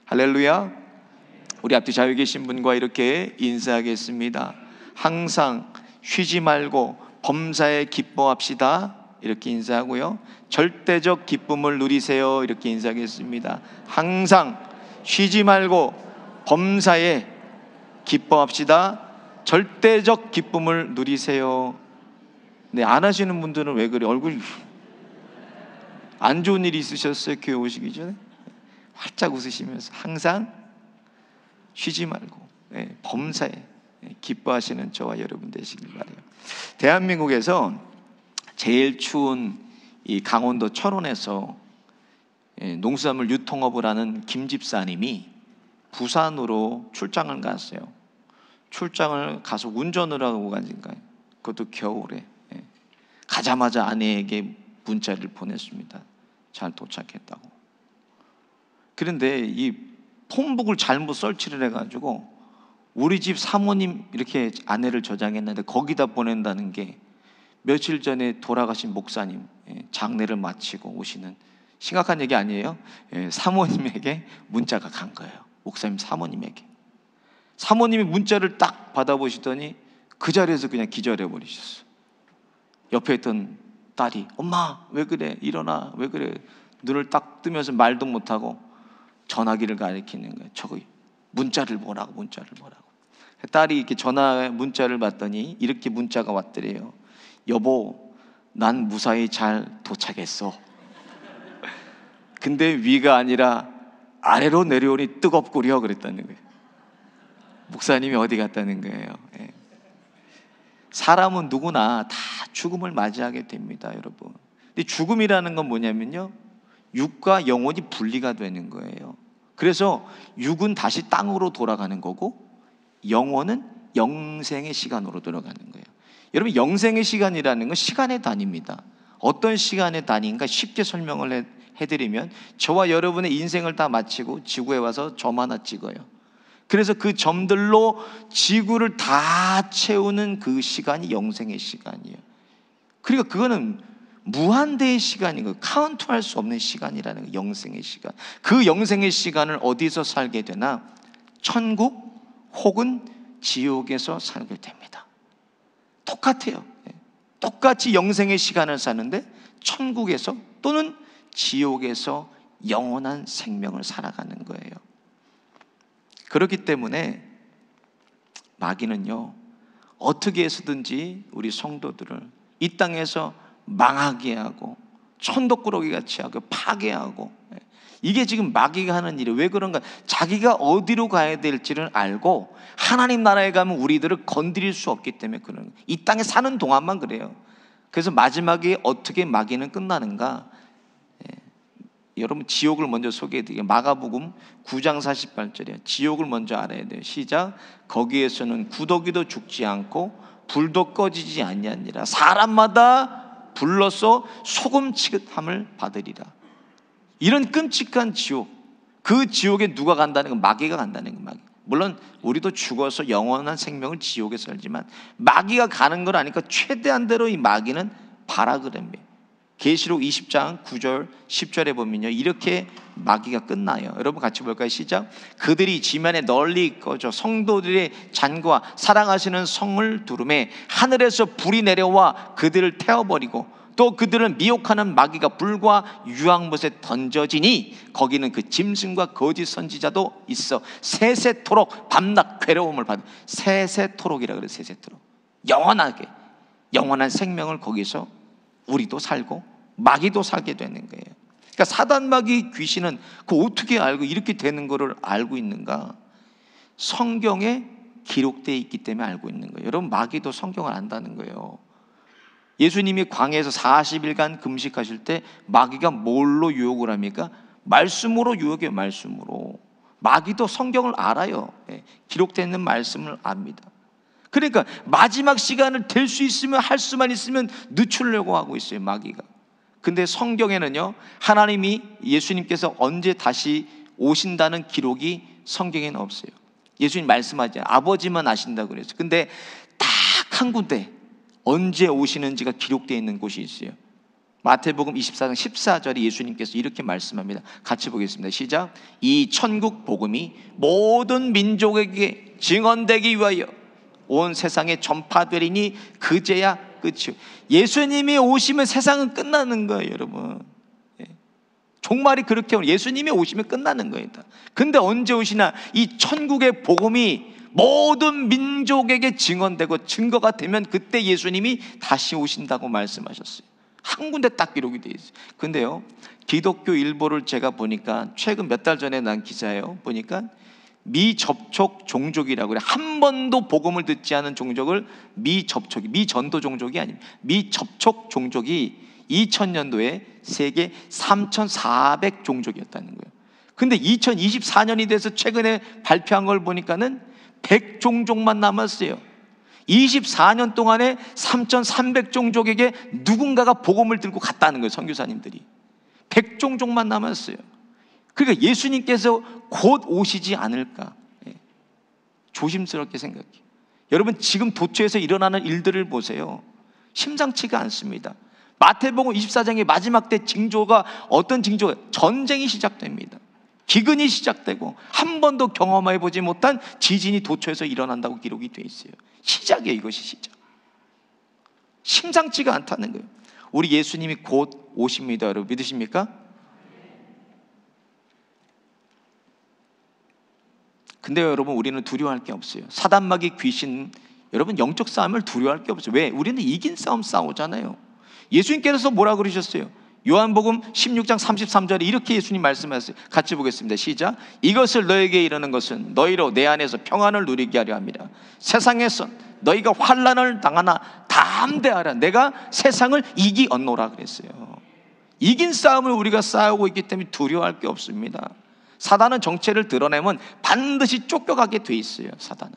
할렐루야. 우리 앞뒤 좌우에 계신 분과 이렇게 인사하겠습니다. 항상 쉬지 말고 범사에 기뻐합시다. 이렇게 인사하고요. 절대적 기쁨을 누리세요. 이렇게 인사하겠습니다. 항상 쉬지 말고 범사에 기뻐합시다. 절대적 기쁨을 누리세요. 네, 안 하시는 분들은 왜 그래? 얼굴 안 좋은 일이 있으셨어요? 교회 오시기 전에? 활짝 웃으시면서 항상 쉬지 말고 범사에 기뻐하시는 저와 여러분 되시길 바라요. 대한민국에서 제일 추운 이 강원도 철원에서 농수산물 유통업을 하는 김 집사님이 부산으로 출장을 갔어요. 출장을 가서 운전을 하고 가니까요. 그것도 겨울에. 가자마자 아내에게 문자를 보냈습니다. 잘 도착했다고. 그런데 이 폰북을 잘못 설치를 해가지고 우리 집 사모님 이렇게 아내를 저장했는데 거기다 보낸다는 게 며칠 전에 돌아가신 목사님 장례를 마치고 오시는, 심각한 얘기 아니에요? 사모님에게 문자가 간 거예요. 목사님 사모님에게. 사모님이 문자를 딱 받아보시더니 그 자리에서 그냥 기절해 버리셨어. 옆에 있던 딸이 엄마 왜 그래? 일어나. 왜 그래? 눈을 딱 뜨면서 말도 못하고 전화기를 가리키는 거예요. 저거 문자를 보라고, 문자를 보라고. 딸이 이렇게 전화 문자를 받더니 이렇게 문자가 왔더래요. 여보, 난 무사히 잘 도착했어. 근데 위가 아니라 아래로 내려오니 뜨겁구려 그랬다는 거예요. 목사님이 어디 갔다는 거예요. 사람은 누구나 다 죽음을 맞이하게 됩니다, 여러분. 근데 죽음이라는 건 뭐냐면요, 육과 영혼이 분리가 되는 거예요. 그래서 육은 다시 땅으로 돌아가는 거고 영혼은 영생의 시간으로 돌아가는 거예요. 여러분, 영생의 시간이라는 건 시간의 단위입니다. 어떤 시간의 단위인가 쉽게 설명을 해드리면 저와 여러분의 인생을 다 마치고 지구에 와서 점 하나 찍어요. 그래서 그 점들로 지구를 다 채우는 그 시간이 영생의 시간이에요. 그러니까 그거는 무한대의 시간인 거예요. 카운트할 수 없는 시간이라는 거예요. 영생의 시간. 그 영생의 시간을 어디서 살게 되나? 천국 혹은 지옥에서 살게 됩니다. 똑같아요. 똑같이 영생의 시간을 사는데 천국에서 또는 지옥에서 영원한 생명을 살아가는 거예요. 그렇기 때문에 마귀는요, 어떻게 해서든지 우리 성도들을 이 땅에서 망하게 하고 천덕꾸러기 같이 하고 파괴하고, 이게 지금 마귀가 하는 일이에요. 왜 그런가? 자기가 어디로 가야 될지를 알고 하나님 나라에 가면 우리들을 건드릴 수 없기 때문에 그런 거예요. 이 땅에 사는 동안만 그래요. 그래서 마지막에 어떻게 마귀는 끝나는가? 여러분, 지옥을 먼저 소개해드릴게요. 마가복음 9장 48절이에요. 지옥을 먼저 알아야 돼요. 시작. 거기에서는 구더기도 죽지 않고 불도 꺼지지 아니하니라. 사람마다 불러서 소금 취급함을 받으리라. 이런 끔찍한 지옥, 그 지옥에 누가 간다는 건 마귀가 간다는 건 마귀. 물론 우리도 죽어서 영원한 생명을 지옥에 살지만 마귀가 가는 걸 아니까 최대한대로 이 마귀는 발악을 합니다. 계시록 20장 9절 10절에 보면요, 이렇게 마귀가 끝나요. 여러분 같이 볼까요? 시작. 그들이 지면에 널리 꺼져 성도들의 잔과 사랑하시는 성을 두르매 하늘에서 불이 내려와 그들을 태워버리고 또 그들을 미혹하는 마귀가 불과 유황못에 던져지니 거기는 그 짐승과 거짓 선지자도 있어 세세토록 밤낮 괴로움을 받는, 세세토록이라 그래요. 세세토록. 영원하게 영원한 생명을 거기서 우리도 살고 마귀도 살게 되는 거예요. 그러니까 사단, 마귀, 귀신은 그 어떻게 알고 이렇게 되는 거를 알고 있는가? 성경에 기록되어 있기 때문에 알고 있는 거예요. 여러분, 마귀도 성경을 안다는 거예요. 예수님이 광야에서 40일간 금식하실 때 마귀가 뭘로 유혹을 합니까? 말씀으로 유혹해요. 말씀으로. 마귀도 성경을 알아요. 기록되어 있는 말씀을 압니다. 그러니까 마지막 시간을 될 수 있으면, 할 수만 있으면 늦추려고 하고 있어요, 마귀가. 근데 성경에는요, 하나님이, 예수님께서 언제 다시 오신다는 기록이 성경에는 없어요. 예수님 말씀하지, 아버지만 아신다고 그랬어요. 근데 딱 한 군데 언제 오시는지가 기록되어 있는 곳이 있어요. 마태복음 24장 14절에 예수님께서 이렇게 말씀합니다. 같이 보겠습니다. 시작. 이 천국 복음이 모든 민족에게 증언되기 위하여 온 세상에 전파되리니 그제야 끝이요. 예수님이 오시면 세상은 끝나는 거예요, 여러분. 종말이 그렇게 오면 예수님이 오시면 끝나는 거예요. 근데 언제 오시나? 이 천국의 복음이 모든 민족에게 증언되고 증거가 되면 그때 예수님이 다시 오신다고 말씀하셨어요. 한 군데 딱 기록이 되어 있어요. 근데요, 기독교 일보를 제가 보니까 최근 몇 달 전에 난 기사예요. 보니까 미접촉 종족이라고 그래. 한 번도 복음을 듣지 않은 종족을 미전도 종족이 아닙니다. 미접촉 종족이 2000년도에 세계 3,400 종족이었다는 거예요. 근데 2024년이 돼서 최근에 발표한 걸 보니까는 100 종족만 남았어요. 24년 동안에 3,300 종족에게 누군가가 복음을 들고 갔다는 거예요. 선교사님들이 100 종족만 남았어요. 그러니까 예수님께서 곧 오시지 않을까, 조심스럽게 생각해요. 여러분, 지금 도처에서 일어나는 일들을 보세요. 심상치가 않습니다. 마태복음 24장의 마지막 때 징조가 어떤 징조가? 전쟁이 시작됩니다. 기근이 시작되고 한 번도 경험해 보지 못한 지진이 도처에서 일어난다고 기록이 되어 있어요. 시작이에요. 이것이 시작. 심상치가 않다는 거예요. 우리 예수님이 곧 오십니다. 여러분 믿으십니까? 근데 여러분, 우리는 두려워할 게 없어요. 사단마귀 귀신, 여러분 영적 싸움을 두려워할 게 없어요. 왜? 우리는 이긴 싸움 싸우잖아요. 예수님께서 뭐라 그러셨어요? 요한복음 16장 33절에 이렇게 예수님 말씀하셨어요. 같이 보겠습니다. 시작. 이것을 너에게 이르는 것은 너희로 내 안에서 평안을 누리게 하려 합니다. 세상에서 너희가 환난을 당하나 담대하라. 내가 세상을 이기었노라 그랬어요. 이긴 싸움을 우리가 싸우고 있기 때문에 두려워할 게 없습니다. 사단은 정체를 드러내면 반드시 쫓겨가게 돼 있어요. 사단은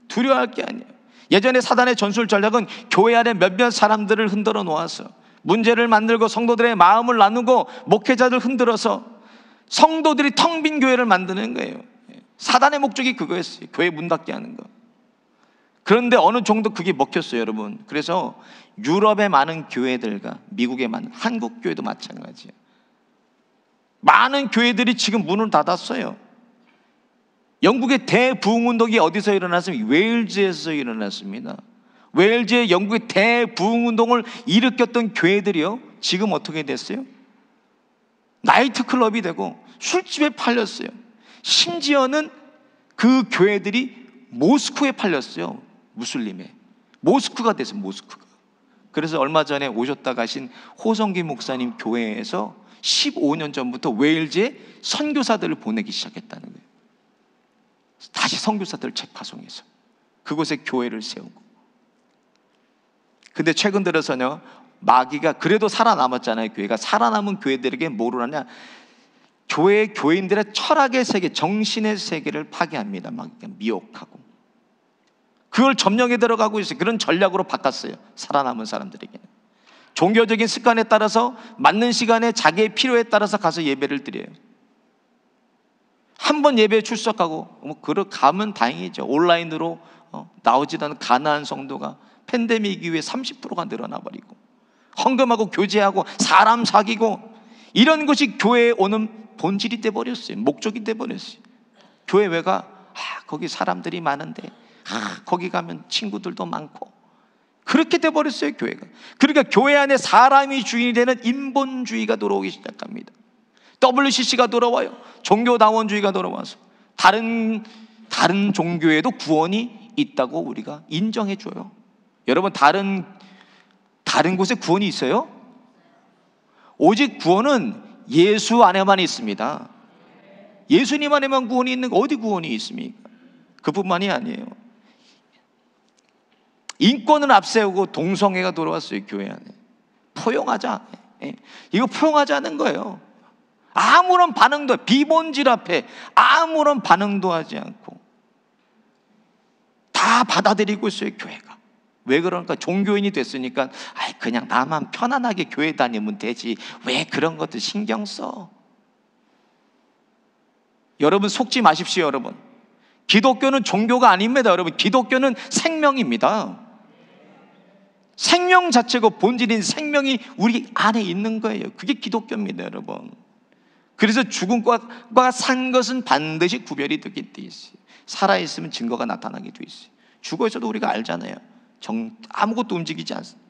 두려워할 게 아니에요. 예전에 사단의 전술 전략은 교회 안에 몇몇 사람들을 흔들어 놓아서 문제를 만들고 성도들의 마음을 나누고 목회자들 흔들어서 성도들이 텅 빈 교회를 만드는 거예요. 사단의 목적이 그거였어요. 교회 문 닫게 하는 거. 그런데 어느 정도 그게 먹혔어요, 여러분. 그래서 유럽의 많은 교회들과 미국의 많은, 한국 교회도 마찬가지예요. 많은 교회들이 지금 문을 닫았어요. 영국의 대부흥운동이 어디서 일어났습니까? 웨일즈에서 일어났습니다. 웨일즈의 영국의 대부흥운동을 일으켰던 교회들이요, 지금 어떻게 됐어요? 나이트클럽이 되고 술집에 팔렸어요. 심지어는 그 교회들이 모스크에 팔렸어요. 무슬림에 모스크가 됐어요. 모스크가. 그래서 얼마 전에 오셨다 가신 호성기 목사님 교회에서 15년 전부터 웨일즈에 선교사들을 보내기 시작했다는 거예요. 다시 선교사들을 재파송해서 그곳에 교회를 세우고. 근데 최근 들어서요, 마귀가 그래도 살아남았잖아요. 교회가 살아남은 교회들에게 뭐를 하냐? 교인들의 철학의 세계, 정신의 세계를 파괴합니다. 마귀가 미혹하고 그걸 점령에 들어가고 있어요. 그런 전략으로 바꿨어요. 살아남은 사람들에게는 종교적인 습관에 따라서 맞는 시간에 자기의 필요에 따라서 가서 예배를 드려요. 한 번 예배에 출석하고 가면 다행이죠. 온라인으로 나오지도 않은 가난한 성도가 팬데믹 이후에 30%가 늘어나 버리고, 헌금하고 교제하고 사람 사귀고, 이런 것이 교회에 오는 본질이 돼버렸어요. 목적이 돼버렸어요. 교회 왜 가? 거기 사람들이 많은데, 거기 가면 친구들도 많고. 그렇게 돼버렸어요, 교회가. 그러니까 교회 안에 사람이 주인이 되는 인본주의가 들어오기 시작합니다. WCC가 돌아와요. 종교다원주의가 돌아와서 다른 종교에도 구원이 있다고 우리가 인정해줘요. 여러분, 다른 곳에 구원이 있어요? 오직 구원은 예수 안에만 있습니다. 예수님 안에만 구원이 있는 거, 어디 구원이 있습니까? 그뿐만이 아니에요. 인권을 앞세우고 동성애가 돌아왔어요. 교회 안에. 포용하자. 이거 포용하자는 거예요. 아무런 반응도, 비본질 앞에 아무런 반응도 하지 않고 다 받아들이고 있어요, 교회가. 왜 그러니까? 종교인이 됐으니까 그냥 나만 편안하게 교회 다니면 되지, 왜 그런 것들 신경 써? 여러분, 속지 마십시오. 여러분, 기독교는 종교가 아닙니다. 여러분, 기독교는 생명입니다. 생명 자체고 본질인 생명이 우리 안에 있는 거예요. 그게 기독교입니다, 여러분. 그래서 죽음과 산 것은 반드시 구별이 되게 돼 있어요. 살아있으면 증거가 나타나게 돼 있어요. 죽어 있어도 우리가 알잖아요. 아무것도 움직이지 않습니다.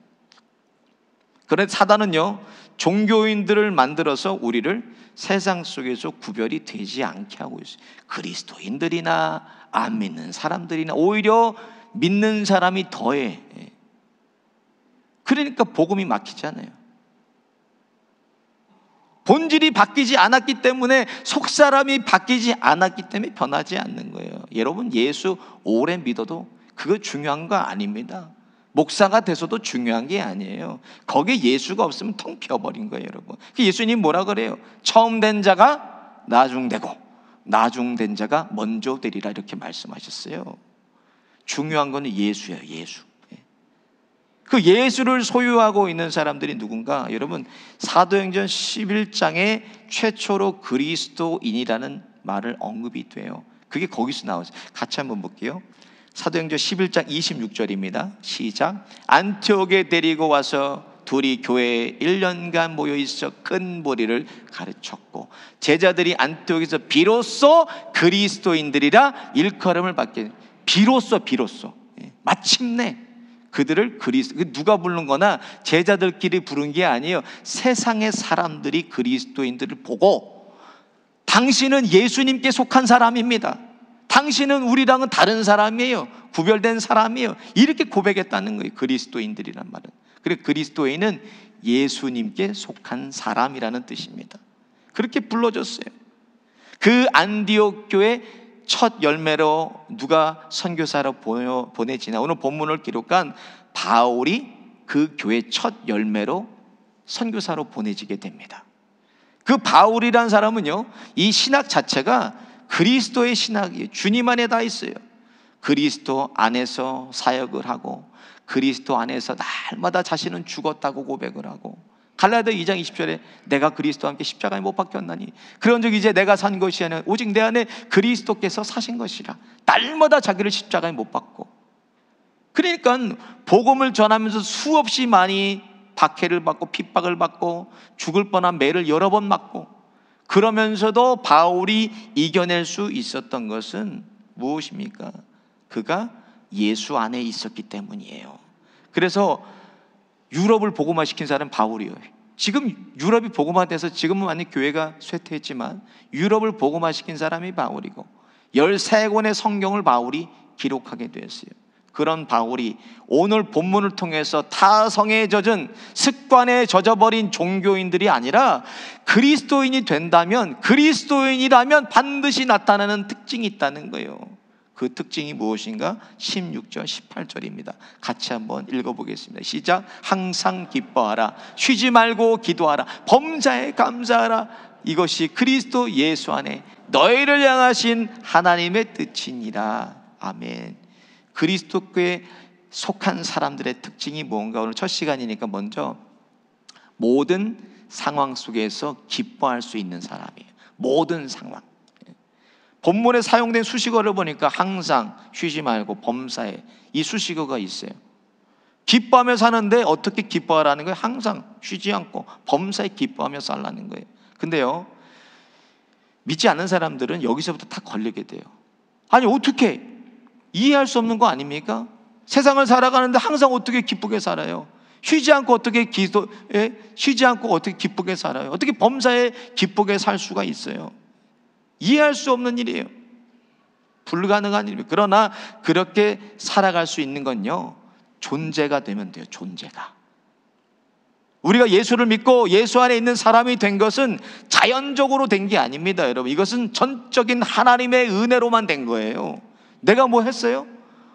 그런데 사단은요, 종교인들을 만들어서 우리를 세상 속에서 구별이 되지 않게 하고 있어요. 그리스도인들이나 안 믿는 사람들이나 오히려 믿는 사람이 더해. 그러니까 복음이 막히잖아요. 본질이 바뀌지 않았기 때문에, 속사람이 바뀌지 않았기 때문에 변하지 않는 거예요. 여러분, 예수 오래 믿어도 그거 중요한 거 아닙니다. 목사가 돼서도 중요한 게 아니에요. 거기에 예수가 없으면 텅 비어버린 거예요, 여러분. 예수님 뭐라 그래요? 처음 된 자가 나중되고 나중된 자가 먼저 되리라, 이렇게 말씀하셨어요. 중요한 건 예수예요, 예수. 그 예수를 소유하고 있는 사람들이 누군가? 여러분, 사도행전 11장에 최초로 그리스도인이라는 말을 언급이 돼요. 그게 거기서 나왔어요. 같이 한번 볼게요. 사도행전 11장 26절입니다. 시작. 안티옥에 데리고 와서 둘이 교회에 1년간 모여 있어 큰 무리를 가르쳤고, 제자들이 안티옥에서 비로소 그리스도인들이라 일컬음을 받게. 비로소 마침내 그들을 누가 부른 거나 제자들끼리 부른 게 아니에요. 세상의 사람들이 그리스도인들을 보고, 당신은 예수님께 속한 사람입니다, 당신은 우리랑은 다른 사람이에요, 구별된 사람이에요, 이렇게 고백했다는 거예요. 그리스도인들이란 말은. 그리고 그리스도인은 예수님께 속한 사람이라는 뜻입니다. 그렇게 불러줬어요. 그 안디옥 교회 첫 열매로 누가 선교사로 보내지나, 오늘 본문을 기록한 바울이 그 교회 첫 열매로 선교사로 보내지게 됩니다. 그 바울이란 사람은요, 이 신학 자체가 그리스도의 신학이에요. 주님 안에 다 있어요. 그리스도 안에서 사역을 하고, 그리스도 안에서 날마다 자신은 죽었다고 고백을 하고, 갈라디아 2장 20절에 내가 그리스도와 함께 십자가에 못 박혔나니 그런즉 이제 내가 산 것이 아니라 오직 내 안에 그리스도께서 사신 것이라, 날마다 자기를 십자가에 못 박고. 그러니까 복음을 전하면서 수없이 많이 박해를 받고 핍박을 받고 죽을 뻔한 매를 여러 번 맞고, 그러면서도 바울이 이겨낼 수 있었던 것은 무엇입니까? 그가 예수 안에 있었기 때문이에요. 그래서 유럽을 복음화시킨 사람은 바울이에요. 지금 유럽이 복음화돼서 지금은 많이 교회가 쇠퇴했지만 유럽을 복음화시킨 사람이 바울이고, 13권의 성경을 바울이 기록하게 되었어요. 그런 바울이 오늘 본문을 통해서 타성에 젖은, 습관에 젖어버린 종교인들이 아니라 그리스도인이 된다면, 그리스도인이라면 반드시 나타나는 특징이 있다는 거예요. 그 특징이 무엇인가? 16절 18절입니다 같이 한번 읽어보겠습니다. 시작. 항상 기뻐하라, 쉬지 말고 기도하라, 범사에 감사하라, 이것이 그리스도 예수 안에 너희를 향하신 하나님의 뜻이니라. 아멘. 그리스도께 속한 사람들의 특징이 뭔가? 오늘 첫 시간이니까 먼저 모든 상황 속에서 기뻐할 수 있는 사람이에요. 모든 상황. 본문에 사용된 수식어를 보니까 항상, 쉬지 말고, 범사에, 이 수식어가 있어요. 기뻐하며 사는데 어떻게 기뻐하라는 거예요? 항상 쉬지 않고 범사에 기뻐하며 살라는 거예요. 근데요, 믿지 않는 사람들은 여기서부터 다 걸리게 돼요. 아니 어떻게, 이해할 수 없는 거 아닙니까? 세상을 살아가는데 항상 어떻게 기쁘게 살아요? 쉬지 않고 어떻게 쉬지 않고 어떻게 기쁘게 살아요? 어떻게 범사에 기쁘게 살 수가 있어요? 이해할 수 없는 일이에요. 불가능한 일이에요. 그러나 그렇게 살아갈 수 있는 건요, 존재가 되면 돼요. 존재가. 우리가 예수를 믿고 예수 안에 있는 사람이 된 것은 자연적으로 된 게 아닙니다, 여러분. 이것은 전적인 하나님의 은혜로만 된 거예요. 내가 뭐 했어요?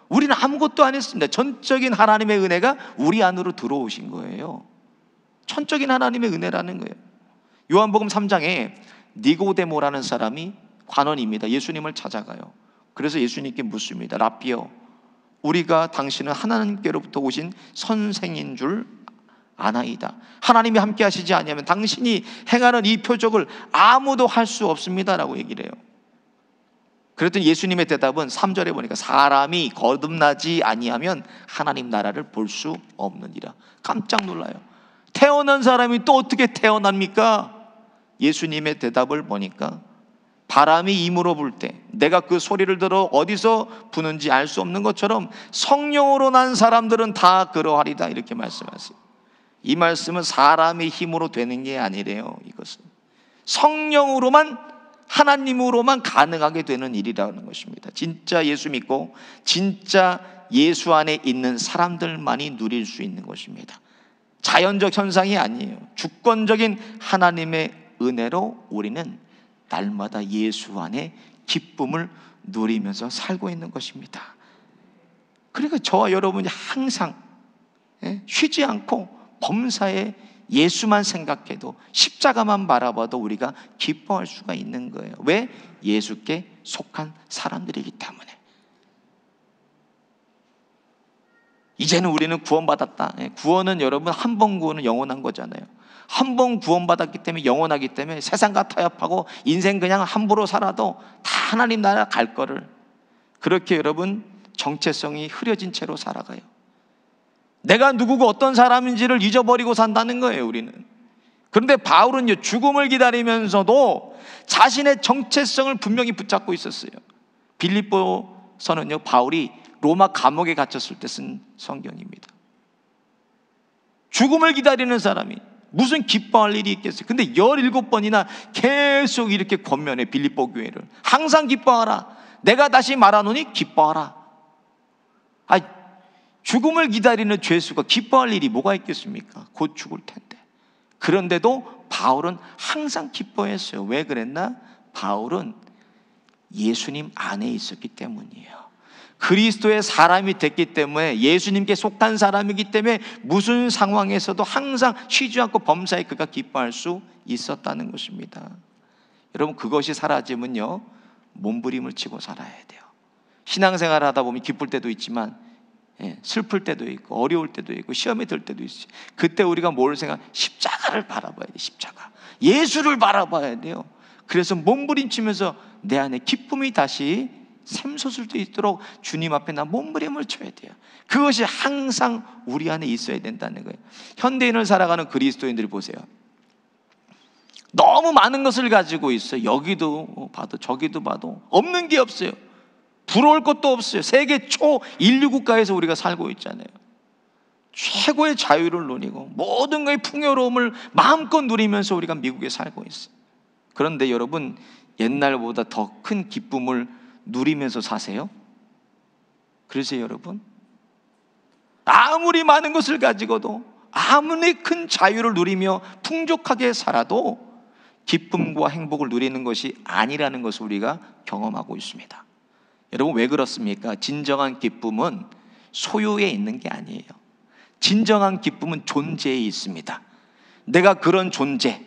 우리는 아무것도 안 했습니다. 전적인 하나님의 은혜가 우리 안으로 들어오신 거예요. 천적인 하나님의 은혜라는 거예요. 요한복음 3장에 니고데모라는 사람이 관원입니다. 예수님을 찾아가요. 그래서 예수님께 묻습니다. 라삐여, 우리가 당신은 하나님께로부터 오신 선생인 줄 아나이다. 하나님이 함께 하시지 아니하면 당신이 행하는 이 표적을 아무도 할 수 없습니다 라고 얘기를 해요. 그랬더니 예수님의 대답은 3절에 보니까 사람이 거듭나지 아니하면 하나님 나라를 볼 수 없느니라. 깜짝 놀라요. 태어난 사람이 또 어떻게 태어납니까? 예수님의 대답을 보니까 바람이 임으로 불 때 내가 그 소리를 들어 어디서 부는지 알 수 없는 것처럼 성령으로 난 사람들은 다 그러하리다, 이렇게 말씀하세요. 이 말씀은 사람의 힘으로 되는 게 아니래요. 이것은 성령으로만, 하나님으로만 가능하게 되는 일이라는 것입니다. 진짜 예수 믿고 진짜 예수 안에 있는 사람들만이 누릴 수 있는 것입니다. 자연적 현상이 아니에요. 주권적인 하나님의 은혜로 우리는 날마다 예수 안에 기쁨을 누리면서 살고 있는 것입니다. 그러니까 저와 여러분이 항상 쉬지 않고 범사에 예수만 생각해도, 십자가만 바라봐도 우리가 기뻐할 수가 있는 거예요. 왜? 예수께 속한 사람들이기 때문에. 이제는 우리는 구원받았다. 구원은 여러분, 한 번 구원은 영원한 거잖아요. 한 번 구원받았기 때문에 영원하기 때문에 세상과 타협하고 인생 그냥 함부로 살아도 다 하나님 나라 갈 거를, 그렇게 여러분 정체성이 흐려진 채로 살아가요. 내가 누구고 어떤 사람인지를 잊어버리고 산다는 거예요, 우리는. 그런데 바울은요, 죽음을 기다리면서도 자신의 정체성을 분명히 붙잡고 있었어요. 빌립보서는요, 바울이 로마 감옥에 갇혔을 때 쓴 성경입니다. 죽음을 기다리는 사람이 무슨 기뻐할 일이 있겠어요? 근데 17번이나 계속 이렇게 권면해, 빌립보 교회를. 항상 기뻐하라. 내가 다시 말하노니 기뻐하라. 죽음을 기다리는 죄수가 기뻐할 일이 뭐가 있겠습니까? 곧 죽을 텐데. 그런데도 바울은 항상 기뻐했어요. 왜 그랬나? 바울은 예수님 안에 있었기 때문이에요. 그리스도의 사람이 됐기 때문에, 예수님께 속한 사람이기 때문에 무슨 상황에서도 항상 쉬지 않고 범사에 그가 기뻐할 수 있었다는 것입니다. 여러분, 그것이 사라지면요, 몸부림을 치고 살아야 돼요. 신앙생활을 하다 보면 기쁠 때도 있지만 슬플 때도 있고 어려울 때도 있고 시험에 들 때도 있어요. 그때 우리가 뭘 십자가를 바라봐야 돼요. 십자가, 예수를 바라봐야 돼요. 그래서 몸부림치면서 내 안에 기쁨이 다시 샘솟을 수 있도록 주님 앞에 나 몸부림을 쳐야 돼요. 그것이 항상 우리 안에 있어야 된다는 거예요. 현대인을 살아가는 그리스도인들 보세요. 너무 많은 것을 가지고 있어요. 여기도 봐도 저기도 봐도 없는 게 없어요. 부러울 것도 없어요. 세계 초인류 국가에서 우리가 살고 있잖아요. 최고의 자유를 누리고 모든 것의 풍요로움을 마음껏 누리면서 우리가 미국에 살고 있어요. 그런데 여러분, 옛날보다 더 큰 기쁨을 누리면서 사세요? 그러세요, 여러분? 아무리 많은 것을 가지고도, 아무리 큰 자유를 누리며 풍족하게 살아도 기쁨과 행복을 누리는 것이 아니라는 것을 우리가 경험하고 있습니다. 여러분, 왜 그렇습니까? 진정한 기쁨은 소유에 있는 게 아니에요. 진정한 기쁨은 존재에 있습니다. 내가 그런 존재,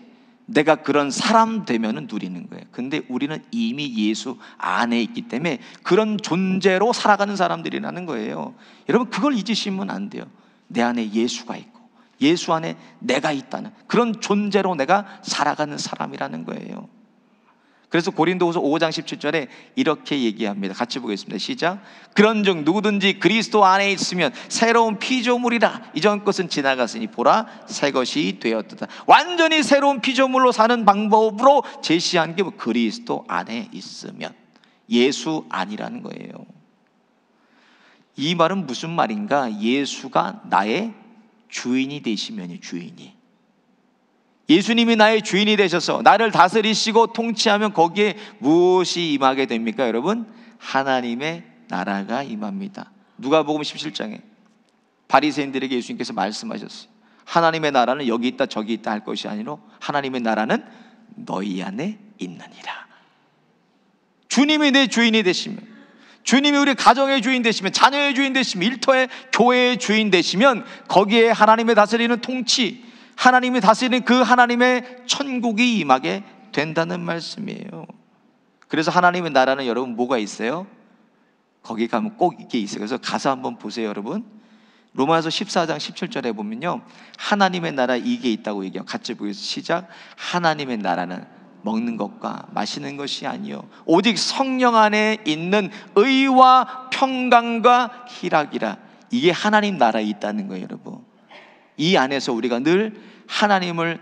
내가 그런 사람 되면 누리는 거예요. 근데 우리는 이미 예수 안에 있기 때문에 그런 존재로 살아가는 사람들이라는 거예요. 여러분, 그걸 잊으시면 안 돼요. 내 안에 예수가 있고 예수 안에 내가 있다는 그런 존재로 내가 살아가는 사람이라는 거예요. 그래서 고린도후서 5장 17절에 이렇게 얘기합니다. 같이 보겠습니다. 시작. 그런즉 누구든지 그리스도 안에 있으면 새로운 피조물이라. 이전 것은 지나갔으니 보라 새 것이 되었다. 완전히 새로운 피조물로 사는 방법으로 제시한 게 그리스도 안에 있으면, 예수 안이라는 거예요. 이 말은 무슨 말인가? 예수가 나의 주인이 되시면이, 주인이, 예수님이 나의 주인이 되셔서 나를 다스리시고 통치하면 거기에 무엇이 임하게 됩니까? 여러분, 하나님의 나라가 임합니다. 누가복음 17장에 바리새인들에게 예수님께서 말씀하셨어요. 하나님의 나라는 여기 있다 저기 있다 할 것이 아니로 하나님의 나라는 너희 안에 있느니라. 주님이 내 주인이 되시면, 주님이 우리 가정의 주인 되시면, 자녀의 주인 되시면, 일터의 교회의 주인 되시면 거기에 하나님의 다스리는 통치, 하나님이 다스리는 그 하나님의 천국이 임하게 된다는 말씀이에요. 그래서 하나님의 나라는 여러분 뭐가 있어요? 거기 가면 꼭 이게 있어요. 그래서 가서 한번 보세요, 여러분. 로마서 14장 17절에 보면요, 하나님의 나라 이게 있다고 얘기해요. 같이 보겠습니다. 시작. 하나님의 나라는 먹는 것과 마시는 것이 아니요 오직 성령 안에 있는 의와 평강과 희락이라. 이게 하나님 나라에 있다는 거예요, 여러분. 이 안에서 우리가 늘 하나님을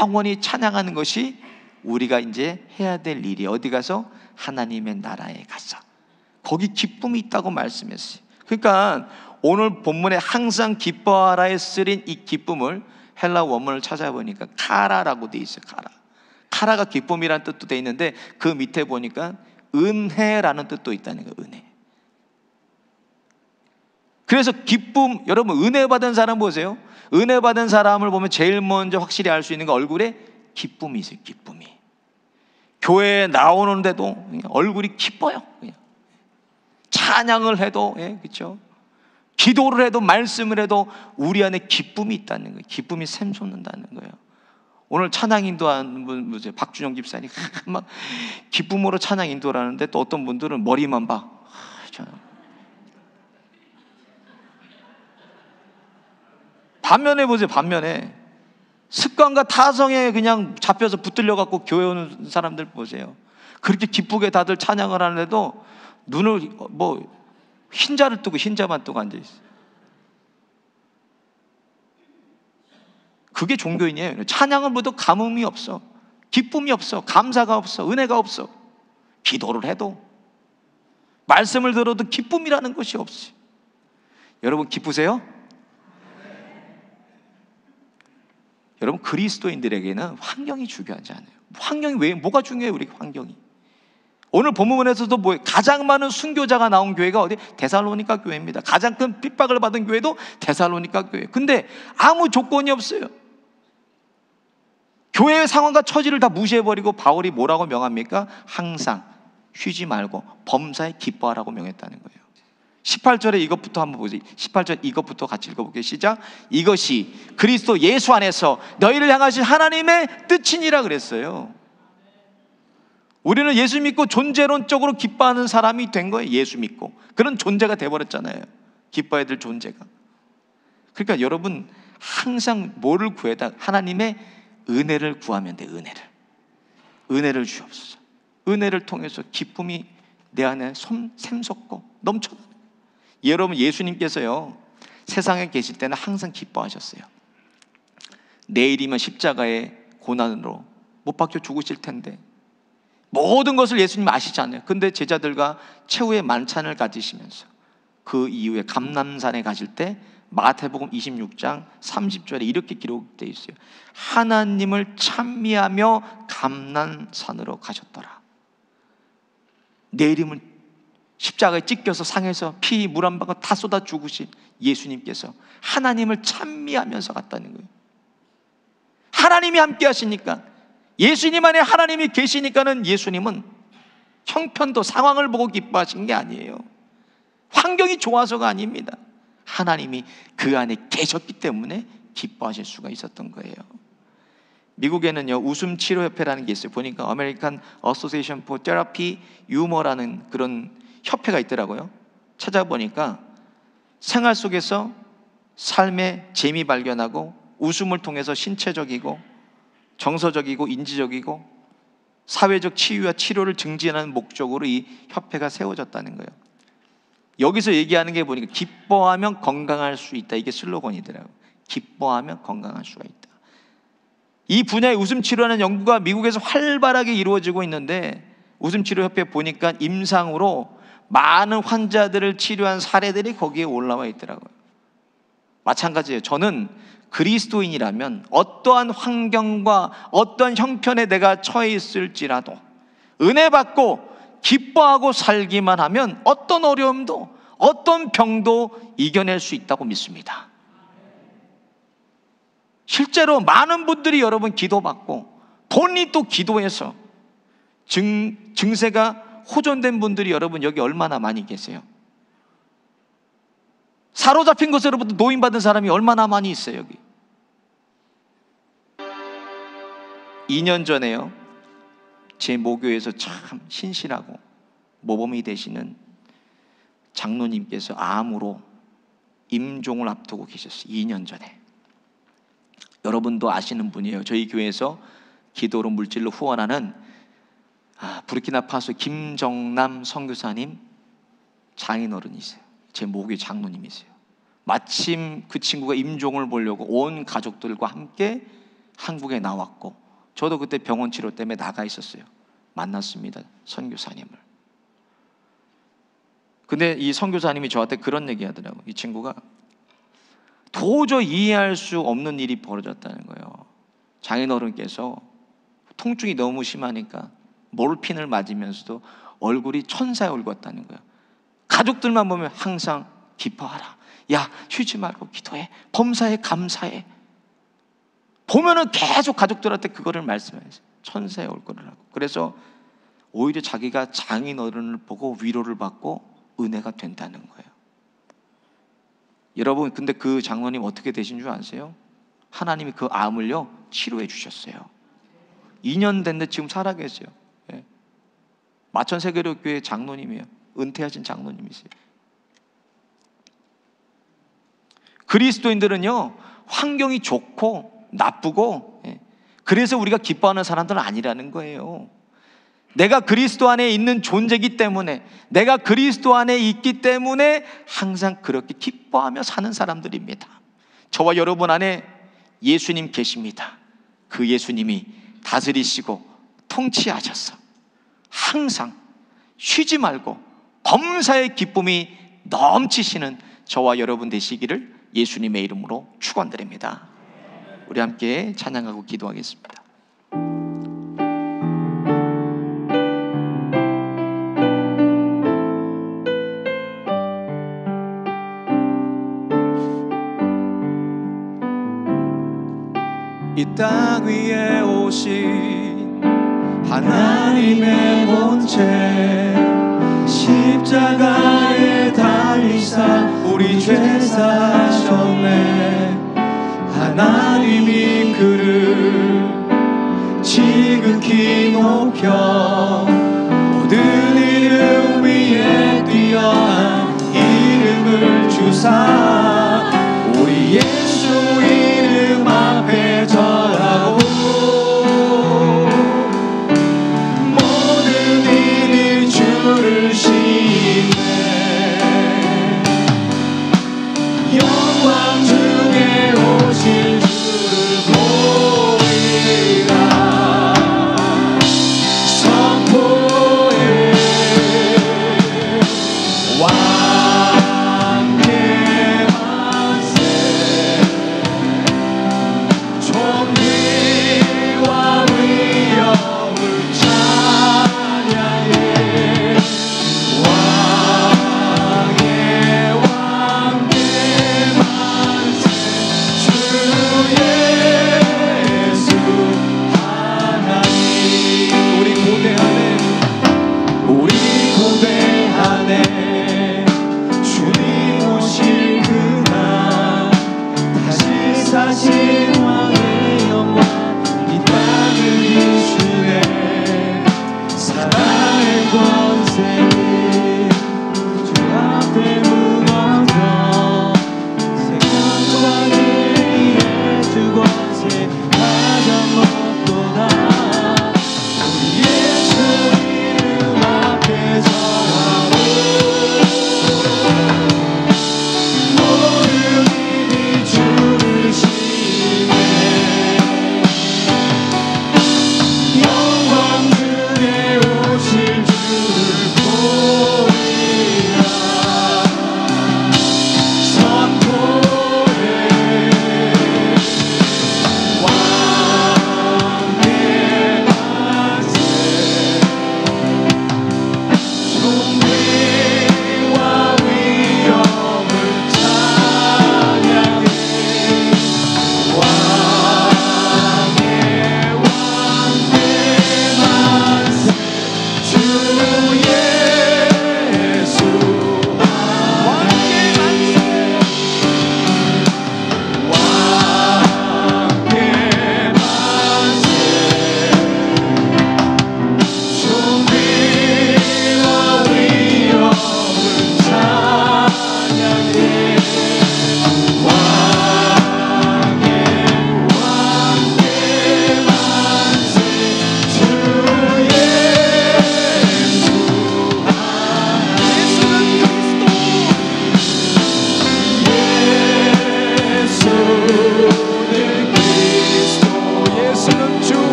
영원히 찬양하는 것이 우리가 이제 해야 될 일이, 어디 가서 하나님의 나라에 가서 거기 기쁨이 있다고 말씀했어요. 그러니까 오늘 본문에 항상 기뻐하라에 쓰인 이 기쁨을 헬라 원문을 찾아보니까 카라라고 돼 있어요. 카라가 기쁨이라는 뜻도 돼 있는데 그 밑에 보니까 은혜라는 뜻도 있다는 거예요. 은혜. 그래서 기쁨, 여러분 은혜 받은 사람 보세요. 은혜 받은 사람을 보면 제일 먼저 확실히 알 수 있는 거, 얼굴에 기쁨이 있어요. 기쁨이. 교회에 나오는데도 얼굴이 기뻐요. 그냥. 찬양을 해도, 그렇죠? 기도를 해도, 말씀을 해도 우리 안에 기쁨이 있다는 거예요. 기쁨이 샘솟는다는 거예요. 오늘 찬양 인도하는 분, 박준영 집사님 막 기쁨으로 찬양 인도를 하는데 또 어떤 분들은 머리만 봐. 반면에 보세요. 반면에 습관과 타성에 그냥 잡혀서 붙들려 갖고 교회 오는 사람들 보세요. 그렇게 기쁘게 다들 찬양을 하는데도 눈을 흰자를 뜨고 흰자만 뜨고 앉아 있어요. 그게 종교인이에요. 찬양을 해도 감흥이 없어, 기쁨이 없어, 감사가 없어, 은혜가 없어. 기도를 해도, 말씀을 들어도 기쁨이라는 것이 없어요. 여러분 기쁘세요? 여러분 그리스도인들에게는 환경이 중요하지 않아요. 환경이 왜, 뭐가 중요해요? 우리 환경이. 오늘 본문에서도 가장 많은 순교자가 나온 교회가 어디? 데살로니가 교회입니다. 가장 큰 핍박을 받은 교회도 데살로니가 교회. 근데 아무 조건이 없어요. 교회의 상황과 처지를 다 무시해버리고 바울이 뭐라고 명합니까? 항상 쉬지 말고 범사에 기뻐하라고 명했다는 거예요. 18절에 이것부터 한번 보세요. 18절 이것부터 같이 읽어볼게요. 시작. 이것이 그리스도 예수 안에서 너희를 향하신 하나님의 뜻이니라 그랬어요. 우리는 예수 믿고 존재론적으로 기뻐하는 사람이 된 거예요. 예수 믿고 그런 존재가 돼버렸잖아요. 기뻐해야 될 존재가. 그러니까 여러분 항상 뭐를 구해다? 하나님의 은혜를 구하면 돼. 은혜를 주옵소서. 은혜를 통해서 기쁨이 내 안에 샘솟고 넘쳐나는. 여러분 예수님께서요 세상에 계실 때는 항상 기뻐하셨어요. 내일이면 십자가의 고난으로 못 박혀 죽으실 텐데 모든 것을 예수님 아시잖아요. 근데 제자들과 최후의 만찬을 가지시면서 그 이후에 감람산에 가실 때 마태복음 26장 30절에 이렇게 기록되어 있어요. 하나님을 찬미하며 감람산으로 가셨더라. 내일이면 십자가에 찢겨서 상해서 피 물 한 방울 다 쏟아 죽으신 예수님께서 하나님을 찬미하면서 갔다는 거예요. 하나님이 함께 하시니까, 예수님 안에 하나님이 계시니까는 예수님은 형편도 상황을 보고 기뻐하신 게 아니에요. 환경이 좋아서가 아닙니다. 하나님이 그 안에 계셨기 때문에 기뻐하실 수가 있었던 거예요. 미국에는요 웃음치료협회라는 게 있어요. 보니까 American Association for Therapy Humor라는 그런 협회가 있더라고요. 찾아보니까 생활 속에서 삶의 재미 발견하고 웃음을 통해서 신체적이고 정서적이고 인지적이고 사회적 치유와 치료를 증진하는 목적으로 이 협회가 세워졌다는 거예요. 여기서 얘기하는 게 보니까 기뻐하면 건강할 수 있다. 이게 슬로건이더라고요. 기뻐하면 건강할 수가 있다. 이 분야의 웃음치료하는 연구가 미국에서 활발하게 이루어지고 있는데 웃음치료협회 보니까 임상으로 많은 환자들을 치료한 사례들이 거기에 올라와 있더라고요. 마찬가지예요. 저는 그리스도인이라면 어떠한 환경과 어떠한 형편에 내가 처해 있을지라도 은혜 받고 기뻐하고 살기만 하면 어떤 어려움도 어떤 병도 이겨낼 수 있다고 믿습니다. 실제로 많은 분들이 여러분 기도받고 본인이 또 기도해서 증세가 호전된 분들이 여러분 여기 얼마나 많이 계세요? 사로잡힌 것으로부터 노인받은 사람이 얼마나 많이 있어요 여기? 2년 전에요 제 모교에서 참 신실하고 모범이 되시는 장로님께서 암으로 임종을 앞두고 계셨어요. 2년 전에. 여러분도 아시는 분이에요. 저희 교회에서 기도로 물질로 후원하는 부르키나파소 김정남 선교사님 장인어른이세요. 제 모교의 장로님이세요. 마침 그 친구가 임종을 보려고 온 가족들과 함께 한국에 나왔고, 저도 그때 병원 치료 때문에 나가 있었어요. 만났습니다, 선교사님을. 근데 이 선교사님이 저한테 그런 얘기 하더라고요. 이 친구가 도저히 이해할 수 없는 일이 벌어졌다는 거예요. 장인어른께서 통증이 너무 심하니까 몰핀을 맞으면서도 얼굴이 천사의 얼굴 같다는 거예요. 가족들만 보면 항상 기뻐하라, 야 쉬지 말고 기도해, 범사에 감사해. 보면은 계속 가족들한테 그거를 말씀해요. 천사의 얼굴을 하고. 그래서 오히려 자기가 장인어른을 보고 위로를 받고 은혜가 된다는 거예요. 여러분, 근데 그 장로님 어떻게 되신 줄 아세요? 하나님이 그 암을요 치료해 주셨어요. 2년 됐는데 지금 살아계세요. 예. 마천세계로교회 장로님이에요. 은퇴하신 장로님이세요. 그리스도인들은요 환경이 좋고 나쁘고, 그래서 우리가 기뻐하는 사람들은 아니라는 거예요. 내가 그리스도 안에 있는 존재이기 때문에, 내가 그리스도 안에 있기 때문에 항상 그렇게 기뻐하며 사는 사람들입니다. 저와 여러분 안에 예수님 계십니다. 그 예수님이 다스리시고 통치하셔서 항상 쉬지 말고 범사의 기쁨이 넘치시는 저와 여러분 되시기를 예수님의 이름으로 축원드립니다. 우리 함께 찬양하고 기도하겠습니다. 이 땅 위에 오신 하나님의 본체, 십자가에 달리사 우리 죄 사하셨네. 하나님이 그를 지극히 높여 모든 이름 위에 뛰어난 이름을 주사 우리 예수 이름 앞에 절하고 모든 일이 주를 시인해. 영광 중에 오실 주를 보리라. 선포해 왕의 만세. 존귀와 위엄을 찬양해. 왕의 만세. 주 예수 하나님. 우리 고대하네 주님 오실 그날 다시 사신 왕의 영광 이 땅을 이주네. 사랑의 권세는 주 앞에 무너져 생명과 의리의 주 권세 가장 높도다. 우리 예수 이름 앞에 절하고 모든 입이 주를 시인해. 영광 중에 오실 주를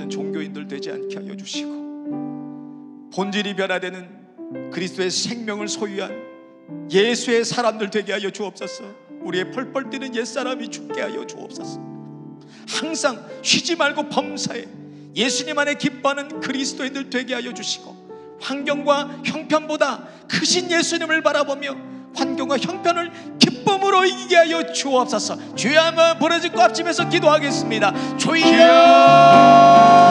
있는 종교인들 되지 않게 하여 주시고, 본질이 변화되는 그리스도의 생명을 소유한 예수의 사람들 되게 하여 주옵소서. 우리의 펄펄 뛰는 옛사람이 죽게 하여 주옵소서. 항상 쉬지 말고 범사에 예수님 안에 기뻐하는 그리스도인들 되게 하여 주시고, 환경과 형편보다 크신 예수님을 바라보며 환경과 형편을 기쁨으로 이기게 하여 주옵소서. 주여 한번 부르짖고 앞집에서 기도하겠습니다. 주여